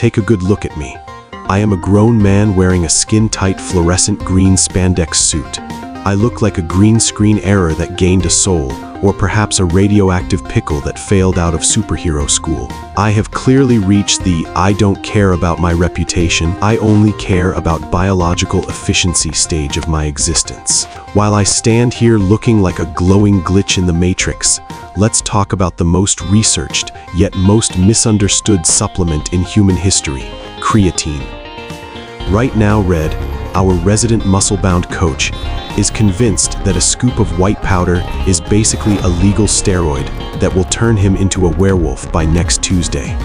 Take a good look at me. I am a grown man wearing a skin-tight fluorescent green spandex suit. I look like a green screen error that gained a soul, or perhaps a radioactive pickle that failed out of superhero school. I have clearly reached the "I don't care about my reputation, I only care about biological efficiency" stage of my existence. While I stand here looking like a glowing glitch in the Matrix, let's talk about the most researched, yet most misunderstood supplement in human history: creatine. Right now, Red, our resident muscle-bound coach, is convinced that a scoop of white powder is basically a legal steroid that will turn him into a werewolf by next Tuesday.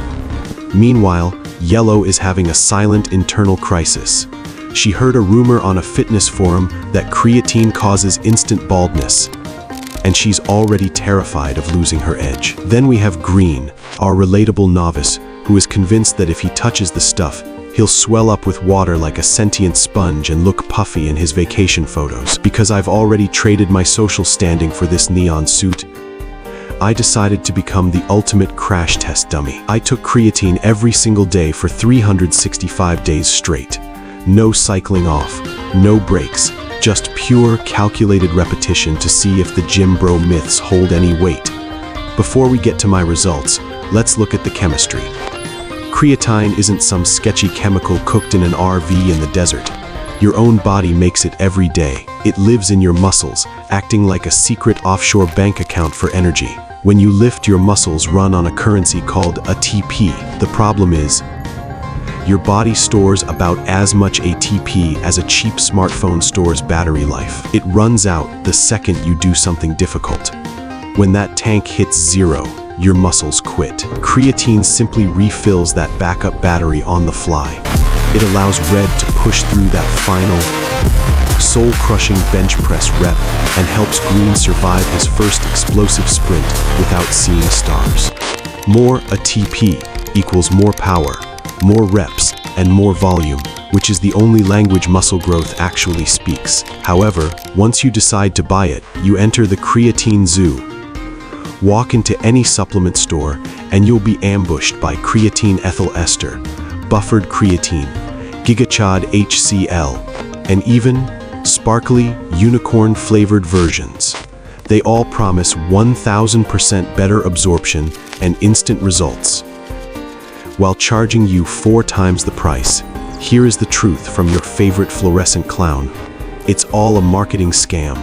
Meanwhile, Yellow is having a silent internal crisis. She heard a rumor on a fitness forum that creatine causes instant baldness, and she's already terrified of losing her edge. Then we have Green, our relatable novice, who is convinced that if he touches the stuff, he'll swell up with water like a sentient sponge and look puffy in his vacation photos. Because I've already traded my social standing for this neon suit, I decided to become the ultimate crash test dummy. I took creatine every single day for 365 days straight. No cycling off, no breaks, just pure calculated repetition to see if the gym bro myths hold any weight. Before we get to my results, let's look at the chemistry. Creatine isn't some sketchy chemical cooked in an RV in the desert. Your own body makes it every day. It lives in your muscles, acting like a secret offshore bank account for energy. When you lift, your muscles run on a currency called ATP. The problem is, your body stores about as much ATP as a cheap smartphone stores battery life. It runs out the second you do something difficult. When that tank hits zero, your muscles quit. Creatine simply refills that backup battery on the fly. It allows Red to push through that final, soul-crushing bench press rep and helps Green survive his first explosive sprint without seeing stars. More ATP equals more power, more reps, and more volume, which is the only language muscle growth actually speaks. However, once you decide to buy it, you enter the creatine zoo. Walk into any supplement store and you'll be ambushed by creatine ethyl ester, buffered creatine, gigachad HCl, and even sparkly unicorn-flavored versions. They all promise 1000% better absorption and instant results, while charging you 4 times the price. Here is the truth from your favorite fluorescent clown. It's all a marketing scam.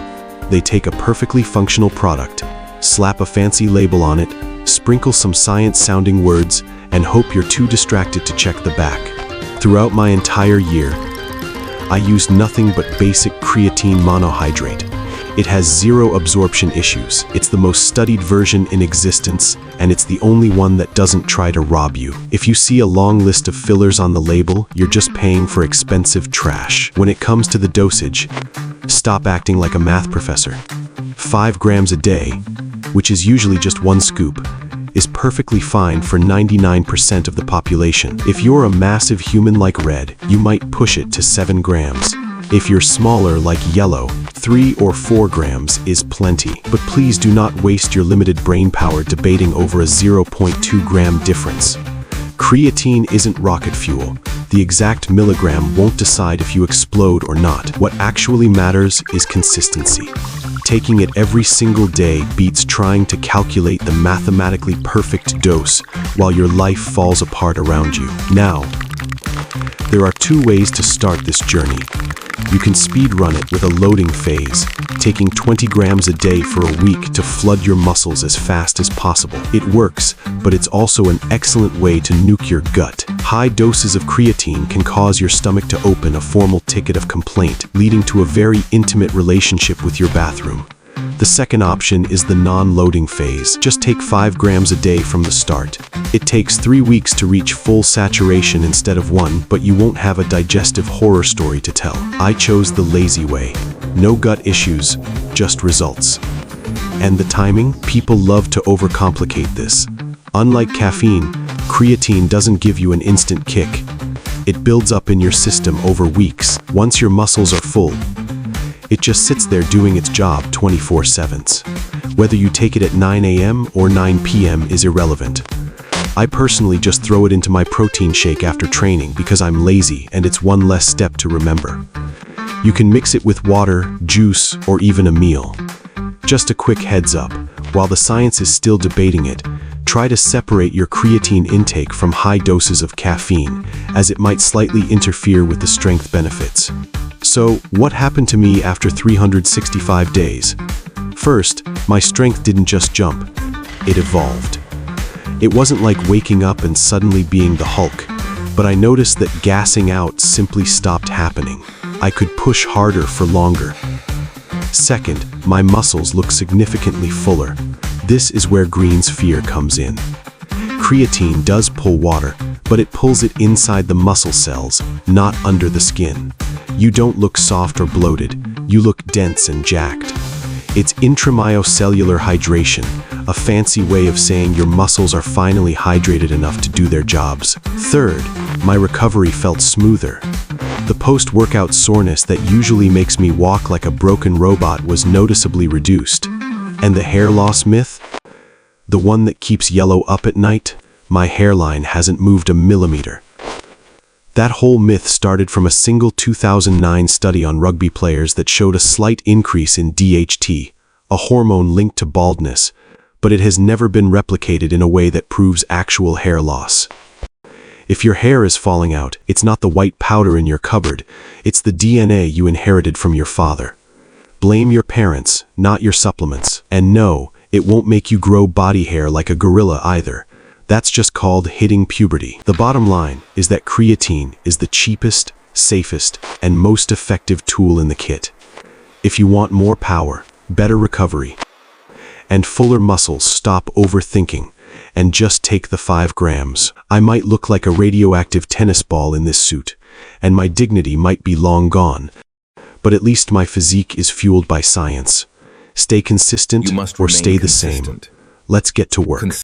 They take a perfectly functional product, slap a fancy label on it, sprinkle some science-sounding words, and hope you're too distracted to check the back. Throughout my entire year, I used nothing but basic creatine monohydrate. It has 0 absorption issues. It's the most studied version in existence, and it's the only one that doesn't try to rob you. If you see a long list of fillers on the label, you're just paying for expensive trash. When it comes to the dosage, stop acting like a math professor. 5 grams a day, which is usually just 1 scoop, is perfectly fine for 99% of the population. If you're a massive human like Red, you might push it to 7 grams. If you're smaller like Yellow, 3 or 4 grams is plenty. But please do not waste your limited brain power debating over a 0.2 gram difference. Creatine isn't rocket fuel. The exact milligram won't decide if you explode or not. What actually matters is consistency. Taking it every single day beats trying to calculate the mathematically perfect dose while your life falls apart around you. Now, there are 2 ways to start this journey. You can speed run it with a loading phase, taking 20 grams a day for a week to flood your muscles as fast as possible. It works, but it's also an excellent way to nuke your gut. High doses of creatine can cause your stomach to open a formal ticket of complaint, leading to a very intimate relationship with your bathroom. The second option is the non-loading phase. Just take 5 grams a day from the start. It takes 3 weeks to reach full saturation instead of 1, but you won't have a digestive horror story to tell. I chose the lazy way. No gut issues, just results. And the timing? People love to overcomplicate this. Unlike caffeine, creatine doesn't give you an instant kick. It builds up in your system over weeks. Once your muscles are full, it just sits there doing its job 24/7. Whether you take it at 9 a.m. or 9 p.m. is irrelevant. I personally just throw it into my protein shake after training because I'm lazy and it's one less step to remember. You can mix it with water, juice, or even a meal. Just a quick heads up, while the science is still debating it, try to separate your creatine intake from high doses of caffeine, as it might slightly interfere with the strength benefits. So, what happened to me after 365 days? First, my strength didn't just jump, it evolved. It wasn't like waking up and suddenly being the Hulk, but I noticed that gassing out simply stopped happening. I could push harder for longer. Second, my muscles look significantly fuller. This is where Green's fear comes in. Creatine does pull water, but it pulls it inside the muscle cells, not under the skin. You don't look soft or bloated, you look dense and jacked. It's intramyocellular hydration, a fancy way of saying your muscles are finally hydrated enough to do their jobs. Third, my recovery felt smoother. The post-workout soreness that usually makes me walk like a broken robot was noticeably reduced. And the hair loss myth? The one that keeps yellow up at night? My hairline hasn't moved a millimeter. That whole myth started from a single 2009 study on rugby players that showed a slight increase in DHT, a hormone linked to baldness, but it has never been replicated in a way that proves actual hair loss. If your hair is falling out, it's not the white powder in your cupboard, it's the DNA you inherited from your father. Blame your parents, not your supplements. And no, it won't make you grow body hair like a gorilla either. That's just called hitting puberty. The bottom line is that creatine is the cheapest, safest, and most effective tool in the kit. If you want more power, better recovery, and fuller muscles, stop overthinking and just take the 5 grams. I might look like a radioactive tennis ball in this suit, and my dignity might be long gone, but at least my physique is fueled by science. Stay consistent or stay the same. Let's get to work.